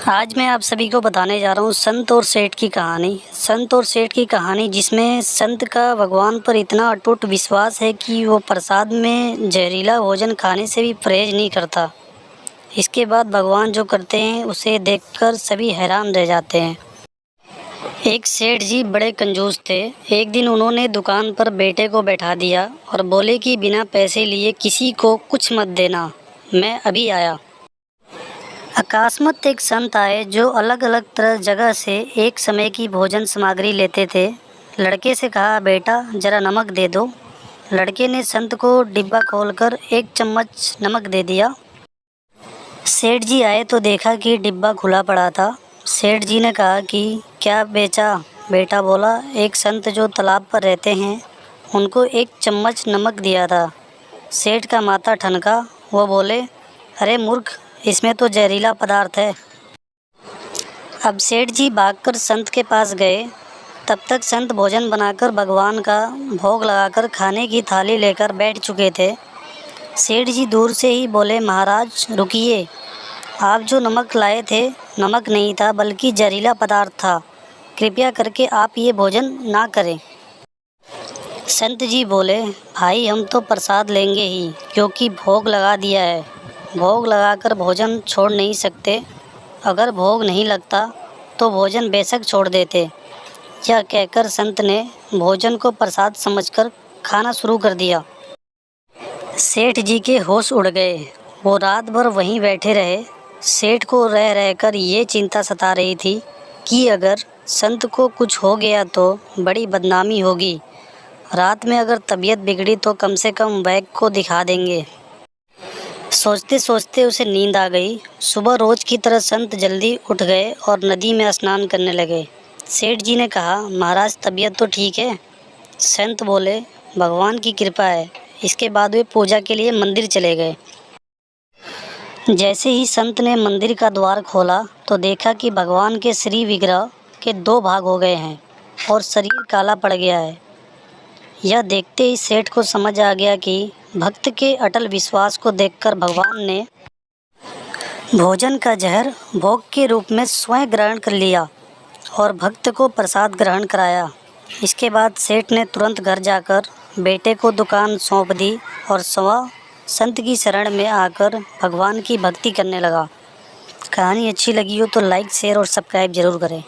आज मैं आप सभी को बताने जा रहा हूँ संत और सेठ की कहानी। संत और सेठ की कहानी, जिसमें संत का भगवान पर इतना अटूट विश्वास है कि वो प्रसाद में जहरीला भोजन खाने से भी परहेज नहीं करता। इसके बाद भगवान जो करते हैं उसे देखकर सभी हैरान रह जाते हैं। एक सेठ जी बड़े कंजूस थे। एक दिन उन्होंने दुकान पर बेटे को बैठा दिया और बोले कि बिना पैसे लिए किसी को कुछ मत देना, मैं अभी आया। अकस्मात एक संत आए जो अलग अलग तरह जगह से एक समय की भोजन सामग्री लेते थे। लड़के से कहा, बेटा जरा नमक दे दो। लड़के ने संत को डिब्बा खोलकर एक चम्मच नमक दे दिया। सेठ जी आए तो देखा कि डिब्बा खुला पड़ा था। सेठ जी ने कहा कि क्या बेचा? बेटा बोला, एक संत जो तालाब पर रहते हैं उनको एक चम्मच नमक दिया था। सेठ का माथा ठनका। वो बोले, अरे मूर्ख, इसमें तो जहरीला पदार्थ है। अब सेठ जी भागकर संत के पास गए। तब तक संत भोजन बनाकर भगवान का भोग लगाकर खाने की थाली लेकर बैठ चुके थे। सेठ जी दूर से ही बोले, महाराज रुकिए, आप जो नमक लाए थे नमक नहीं था बल्कि जहरीला पदार्थ था। कृपया करके आप ये भोजन ना करें। संत जी बोले, भाई हम तो प्रसाद लेंगे ही, क्योंकि भोग लगा दिया है। भोग लगाकर भोजन छोड़ नहीं सकते। अगर भोग नहीं लगता तो भोजन बेशक छोड़ देते। यह कहकर संत ने भोजन को प्रसाद समझकर खाना शुरू कर दिया। सेठ जी के होश उड़ गए। वो रात भर वहीं बैठे रहे। सेठ को रह रहकर ये चिंता सता रही थी कि अगर संत को कुछ हो गया तो बड़ी बदनामी होगी। रात में अगर तबीयत बिगड़ी तो कम से कम वैद्य को दिखा देंगे। सोचते सोचते उसे नींद आ गई। सुबह रोज की तरह संत जल्दी उठ गए और नदी में स्नान करने लगे। सेठ जी ने कहा, महाराज तबीयत तो ठीक है? संत बोले, भगवान की कृपा है। इसके बाद वे पूजा के लिए मंदिर चले गए। जैसे ही संत ने मंदिर का द्वार खोला तो देखा कि भगवान के श्री विग्रह के दो भाग हो गए हैं और शरीर काला पड़ गया है। यह देखते ही सेठ को समझ आ गया कि भक्त के अटल विश्वास को देखकर भगवान ने भोजन का जहर भोग के रूप में स्वयं ग्रहण कर लिया और भक्त को प्रसाद ग्रहण कराया। इसके बाद सेठ ने तुरंत घर जाकर बेटे को दुकान सौंप दी और स्वयं संत की शरण में आकर भगवान की भक्ति करने लगा। कहानी अच्छी लगी हो तो लाइक, शेयर और सब्सक्राइब जरूर करें।